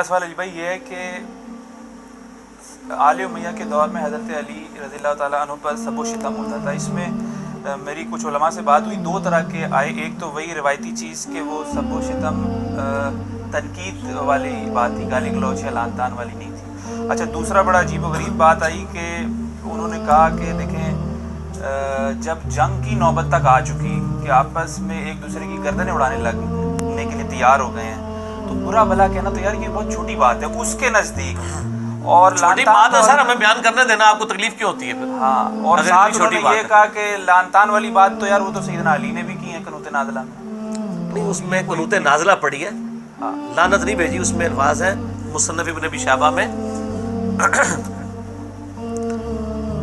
سوال علی بھائی یہ ہے کہ آل امیہ کے دور میں حضرت علی رضی اللہ تعالیٰ عنہ پر سب و شتم ہوتا تھا. اس میں میری کچھ علماء سے بات ہوئی, دو طرح کے آئے. ایک تو وہی روایتی چیز کہ وہ سب و شتم تنقید والی بات تھی, گالی گلوچ یا لعن طعن والی نہیں تھی. اچھا, دوسرا بڑا عجیب و غریب بات آئی کہ انہوں نے کہا کہ دیکھیں جب جنگ کی نوبت تک آ چکی کہ آپس میں ایک دوسرے کی گردنیں اڑانے لگنے کے لیے تیار ہو گئے ہیں تو برا بھلا کہنا تو یار یہ بہت چھوٹی بات ہے اس کے نزدیک. اور چھوٹی بات ہے سر, ہمیں بیان کرنے دینا, آپ کو تکلیف کیوں ہوتی ہے پھر؟ ہاں, اور ساتھ انہوں نے یہ کہا کہ لعن طعن والی بات تو یار وہ تو سیدنا علی نے بھی کی ہے قنوت نازلہ میں. نہیں, اس میں قنوت نازلہ پڑھی ہے, لعنت نہیں بھیجی. اس میں الفاظ ہیں مصنف ابن ابی شیبہ میں,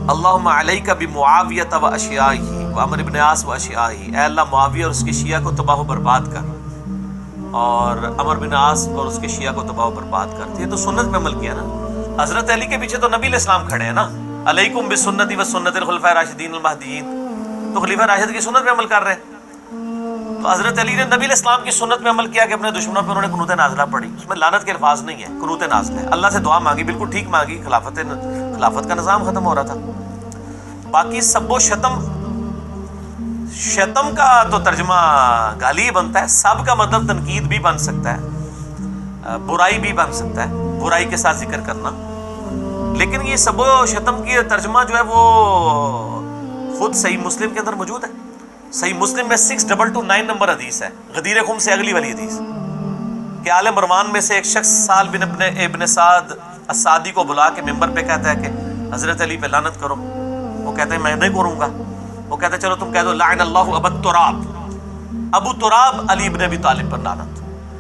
اللہم علیک بمعاویۃ و اشیاءہ و عمرو بن عاص و اشیاءہ, اے اللہ معاویہ اور اس کے شیعہ کو تباہ و برباد کر, اور عمرو بن عاص اور اس کے شیعہ کو تباہ و برباد کر. یہ تو سنت پہ عمل کیا نا. حضرت علی کے پیچھے تو نبی علیہ السلام کھڑے ہیں نا, علیکم بسنتی و سنت الخلفاء الراشدین المہدیین, تو خلیفہ راشد کی سنت پہ عمل کر رہے ہیں. تو حضرت علی نے نبی علیہ السلام کی سنت پہ عمل کیا کہ اپنے دشمنوں پہ انہوں نے قنوت نازلہ پڑھی. اس میں لعنت کے الفاظ نہیں ہے, قنوت نازلہ ہے. اللہ سے دعا مانگی, بالکل ٹھیک مانگی, خلافت کا نظام ختم ہو رہا تھا. باقی سب و شتم, شتم کا تو ترجمہ گالی بنتا ہے, سب کا مطلب تنقید بھی بن سکتا ہے, برائی بھی بن سکتا ہے, برائی کے ساتھ ذکر کرنا. لیکن یہ سب و شتم کی ترجمہ جو ہے وہ خود صحیح مسلم کے اندر موجود ہے. صحیح مسلم میں 6229 نمبر حدیث ہے, غدیر خم سے اگلی والی حدیث, کہ آل مروان میں سے ایک شخص سال بن ابن سعد السعدی کو بلا کے ممبر پہ کہتا ہے کہ حضرت علی پہ لعنت کرو. وہ کہتے ہیں میں نہیں کروں گا. وہ کہتے ہیں چلو تم کہہ دو لعن اللہ ابو تراب, ابو تراب علی بن ابی طالب پر لعنت.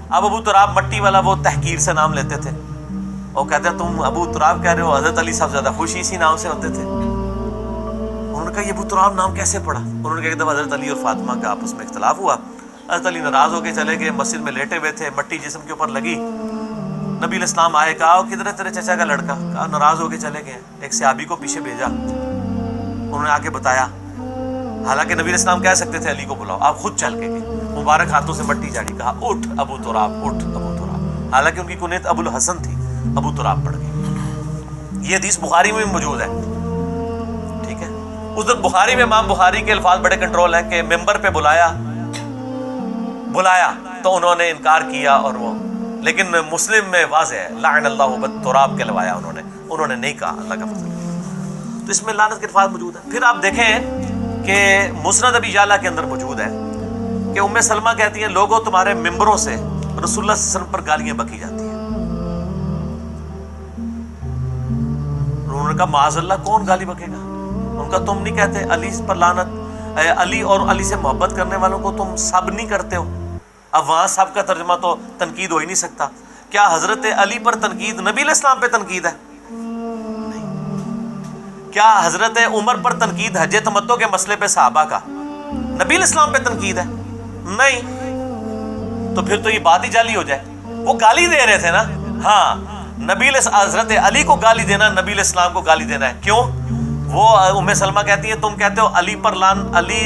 اب ابو تراب مٹی والا وہ تحقیر سے نام لیتے تھے. وہ کہتے ہیں تم ابو تراب کہہ رہے ہو, حضرت علی صاحب زیادہ خوشی اسی نام سے ہوتے تھے. انہوں نے کہا یہ ابو تراب نام کیسے پڑا؟ انہوں نے کہا کہ جب حضرت علی اور فاطمہ کا آپس میں اختلاف ہوا, حضرت علی ناراض ہو کے چلے گئے, مسجد میں لیٹے ہوئے تھے, مٹی جسم کے اوپر لگی. نبی علیہ السلام آئے, کہا کدھر ہے تیرے چچا کا لڑکا؟ کہا ناراض ہو کے چلے گئے. ایک صحابی کو پیچھے بھیجا, انہوں نے آ کے بتایا. حالانکہ نبی علیہ السلام کہہ سکتے تھے علی کو بلاؤ, آپ خود چل کے گئے, مبارک ہاتھوں سے مٹی جاڑی, کہا اٹھ ابو تراب, اٹھ ابو تراب. حالانکہ ان کی کنیت ابو الحسن تھی, ابو تراب پڑھ گئی. یہ حدیث بخاری میں بھی موجود ہے. ٹھیک ہے, ادھر بخاری میں امام بخاری کے الفاظ بڑے کنٹرول ہیں کہ ممبر پہ بلایا تو انہوں نے انکار کیا, اور وہ, لیکن مسلم میں واضح ہے لعن اللہ ابو تراب کہلوایا انہوں نے نہیں کہا, اللہ کا فضل. تو اس میں لعنت کے الفاظ موجود ہیں. پھر آپ دیکھیں کہ مسند ابی یعلا کے اندر موجود ہے کہ ام سلمہ کہتی ہیں لوگوں تمہارے ممبروں سے رسول اللہ صلی اللہ علیہ وسلم پر گالیاں بکی جاتی ہیں. انہوں نے کہا معاذ اللہ, کون گالی بکے گا؟ ان کا تم نہیں کہتے علی پر لعنت, علی اور علی سے محبت کرنے والوں کو تم سب نہیں کرتے ہو؟ اب وہاں سب کا ترجمہ تو تنقید ہو ہی نہیں سکتا. کیا حضرت علی پر تنقید نبی علیہ السلام پہ تنقید ہے؟ نہیں. کیا حضرت عمر پر تنقید حج تمتع کے مسئلے پہ صحابہ کا نبی علیہ السلام پہ تنقید ہے؟ نہیں. تو پھر تو یہ بات ہی جعلی ہو جائے. وہ گالی دے رہے تھے نا, ہاں, حضرت علی کو گالی دینا نبی علیہ السلام کو گالی دینا ہے. کیوں؟ وہ ام سلمہ کہتی ہے تم کہتے ہو علی پر علی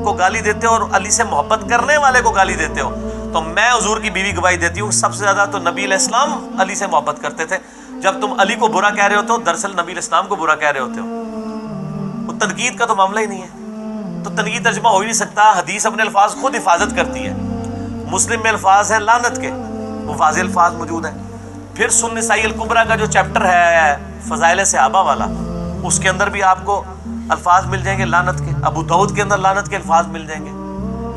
کو گالی دیتے ہو اور علی سے محبت کرنے والے کو گالی دیتے ہو, تو میں حضور کی بیوی گواہی دیتی ہوں سب سے زیادہ تو نبی علیہ السلام علی سے محبت کرتے تھے. جب تم علی کو برا کہہ رہے ہوتے ہو دراصل نبی علیہ السلام کو برا کہہ رہے ہوتے ہو. وہ تنقید کا تو معاملہ ہی نہیں ہے. تو تنقید ترجمہ ہو ہی نہیں سکتا. حدیث اپنے الفاظ خود حفاظت کرتی ہے. مسلم میں الفاظ ہیں لعنت کے, وہ واضح الفاظ موجود ہیں. پھر سنن نسائی الکبریٰ کا جو چیپٹر ہے فضائل صحابہ والا, اس کے اندر بھی آپ کو الفاظ مل جائیں گے لعنت کے. ابو داؤد کے اندر لعنت کے الفاظ مل جائیں گے.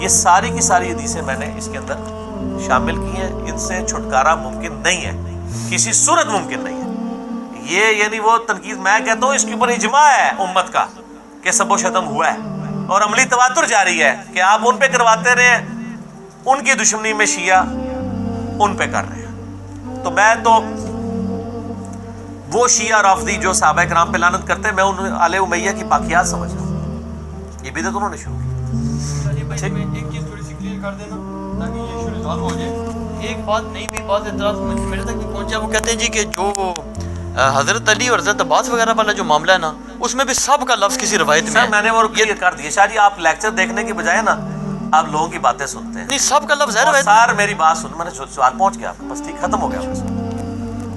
یہ ساری کی ساری حدیثیں میں نے اس کے اندر شامل کی ہیں. ان سے چھٹکارا ممکن نہیں ہے, کسی صورت ممکن نہیں ہے. یہ یعنی وہ تنقید میں کہتا ہوں اس کے اوپر اجماع ہے امت کا کہ سب و شتم ہوا ہے, اور عملی تواتر جاری ہے کہ آپ ان پہ کرواتے رہے, ان کی دشمنی میں شیعہ ان پہ کر رہے ہیں. تو میں تو وہ شیعہ رافضی جو صحابہ کرام پہ لعنت کرتے ہیں, میں ان آل امیہ کی باقیات سمجھتا ہوں. یہ بدعت انہوں نے شروع کی. ایک چیز تھوڑی سی کلیئر کر دینا تاکہ یہ ایشو ریزالو ہو جائے. ایک بات نہیں بھی بات اعتراض میرے تک بھی پہنچا, وہ کہتے ہیں جی کہ جو حضرت علی اور حضرت عباس وغیرہ والا جو معاملہ ہے نا, اس میں بھی سب کا لفظ کسی روایت میں ہے. میں نے وہ کلیئر کر دیا. شاہ جی آپ لیکچر دیکھنے کی بجائے نا آپ لوگوں کی باتیں سنتے ہیں. نہیں, سب کا لفظ ہے روایت. سر میری بات سن, میں نے سوال پہنچ گیا آپ کے پاس, ٹھیک, ختم ہو گیا.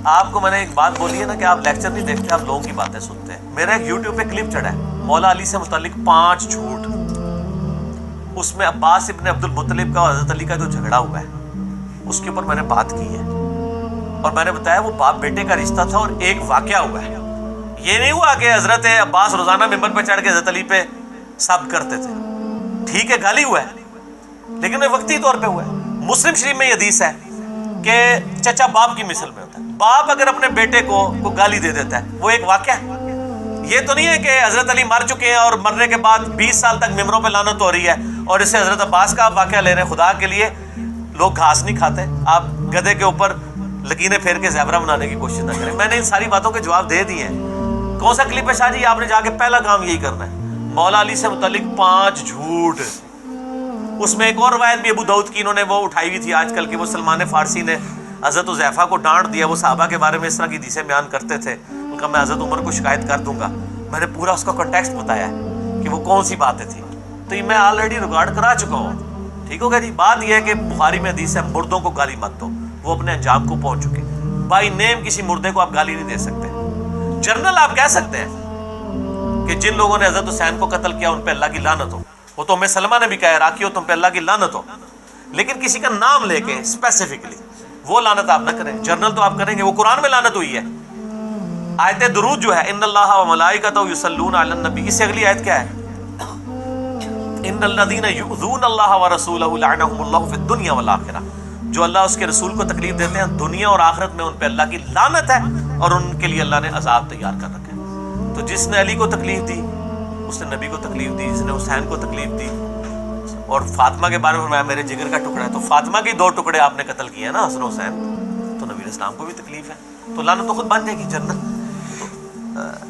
آپ کو میں نے ایک بات بولی ہے نا کہ آپ لیکچر نہیں دیکھتے, آپ لوگوں کی باتیں سنتے ہیں. میرا ایک یوٹیوب پہ کلپ چڑھا ہے مولا علی سے متعلق 5 جھوٹ. اس میں عباس ابن عبد المطلب کا اور حضرت علی کا جو جھگڑا ہوا ہے اس کے اوپر میں نے بات کی ہے, اور میں نے بتایا وہ باپ بیٹے کا رشتہ تھا اور ایک واقعہ ہوا ہے. یہ نہیں ہوا کہ حضرت عباس روزانہ ممبر پہ چڑھ کے حضرت علی پہ سب کرتے تھے. ٹھیک ہے گالی ہوا ہے لیکن وہ وقتی طور پہ ہوا ہے. مسلم شریف میں یہ حدیث ہے کہ چچا باپ کی مثل میں ہوتا ہے. باپ اگر اپنے بیٹے کو گالی دے دیتا ہے وہ ایک واقعہ ہے. یہ تو نہیں ہے کہ حضرت علی مر چکے ہیں اور مرنے کے بعد 20 سال تک ممبروں پہ لعنت ہو رہی ہے اور اس سے حضرت عباس کا آپ واقعہ لے رہے ہیں. خدا کے لیے لوگ گھاس نہیں کھاتے, آپ گدھے کے اوپر لکیریں پھیر کے زیورہ بنانے کی کوشش نہ کریں. میں نے ان ساری باتوں کے جواب دے دیے ہیں. کون سا کلپ ہے شاہ جی؟ آپ نے جا کے پہلا کام یہی کرنا ہے, مولا علی سے متعلق 5 جھوٹ. اس میں ایک اور روایت بھی ابو داؤد کی انہوں نے وہ اٹھائی ہوئی تھی آج کل, کہ وہ سلمان فارسی نے حضرت حذیفہ کو ڈانٹ دیا. وہ صحابہ کے بارے میں اس طرح کی حدیثیں بیان کرتے تھے, ان کا میں حضرت عمر کو شکایت کر دوں گا. میں نے پورا اس کا کنٹیکسٹ بتایا ہے کہ وہ کون سی باتیں تھیں. تو یہ میں آلریڈی ریکارڈ کرا چکا ہوں. ٹھیک ہوگا جی. بات یہ ہے کہ بخاری میں حدیث ہے مردوں کو گالی مت دو, وہ اپنے انجام کو پہنچ چکے. بائی نیم کسی مردے کو آپ گالی نہیں دے سکتے. جنرل آپ کہہ سکتے ہیں کہ جن لوگوں نے حضرت حسین کو قتل کیا ان پہ اللہ کی لعنت ہو. وہ تو ہمیں سلمہ نے بھی کہا ہے راکیو تم پہ اللہ کی لعنت ہو, لیکن کسی کا نام لے کے اسپیسیفکلی وہ لعنت آپ نہ کریں. جنرل تو آپ کریں گے, وہ قرآن میں لعنت ہوئی ہے. آیت درود جو ہے ان اللہ و ملائکتہ یصلون علی النبی, اس سے اگلی آیت کیا ہے؟ ان الذین یؤذون اللہ ورسولہ لعنہم اللہ فی الدنیا والآخرہ. جو اللہ اس کے رسول کو تکلیف دیتے ہیں دنیا اور آخرت میں ان پہ اللہ کی لعنت ہے اور ان کے لیے اللہ نے عذاب تیار کر رکھا ہے. تو جس نے علی کو تکلیف دی اس نے نبی کو تکلیف دی, جس نے حسین کو تکلیف دی. اور فاطمہ کے بارے میں فرمایا میرے جگر کا ٹکڑا ہے. تو فاطمہ کے 2 ٹکڑے آپ نے قتل کیے ہیں نا, حسن حسین. تو نبی علیہ السلام کو بھی تکلیف ہے, تو لعنت تو خود بن جائے گی جنت. تو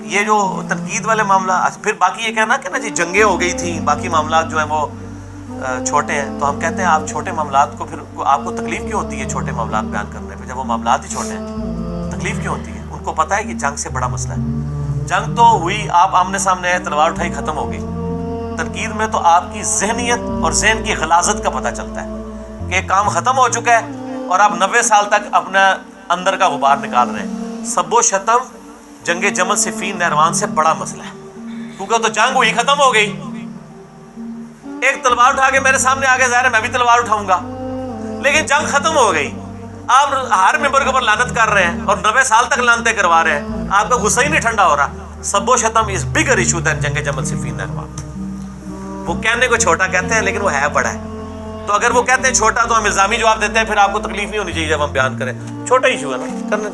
یہ جو تنقید والے معاملہ, پھر باقی یہ کہنا کہ نا جی جنگیں ہو گئی تھیں, باقی معاملات جو ہیں وہ چھوٹے ہیں. تو ہم کہتے ہیں آپ چھوٹے معاملات کو, پھر آپ کو تکلیف کیوں ہوتی ہے چھوٹے معاملات بیان کرنے پہ, جب وہ معاملات ہی چھوٹے ہیں تکلیف کیوں ہوتی ہے؟ ان کو پتہ ہے کہ جنگ سے بڑا مسئلہ ہے. جنگ تو ہوئی, آپ آمنے سامنے آئے, تلوار اٹھائی, ختم ہو گئی. تنقید میں تو آپ کی ذہنیت اور ذہن کی غلاظت کا پتہ چلتا ہے کہ ایک کام ختم ہو چکا ہے اور آپ 90 سال تک اپنا اندر کا غبار نکال رہے ہیں. سب و شتم جنگ جمل صفین نہروان سے بڑا مسئلہ ہے, کیونکہ تو جنگ ہوئی, ختم ہو گئی. ایک تلوار اٹھا کے میرے سامنے آگے ظاہر ہے میں بھی تلوار اٹھاؤں گا, لیکن جنگ ختم ہو گئی. آپ ہر ممبر کے اوپر لعنت کر رہے ہیں اور 90 سال تک لعنتیں کروا رہے ہیں, آپ کا غصہ ہی نہیں ٹھنڈا ہو رہا. سب و شتم از بگر ایشو دین جنگ جمل صفین نہروان. وہ کہنے کو چھوٹا کہتے ہیں لیکن وہ ہے بڑا ہے. تو اگر وہ کہتے ہیں چھوٹا تو ہم الزامی جواب دیتے ہیں, پھر آپ کو تکلیف نہیں ہونی چاہیے جب ہم بیان کریں. چھوٹا ایشو ہے نا, کرنے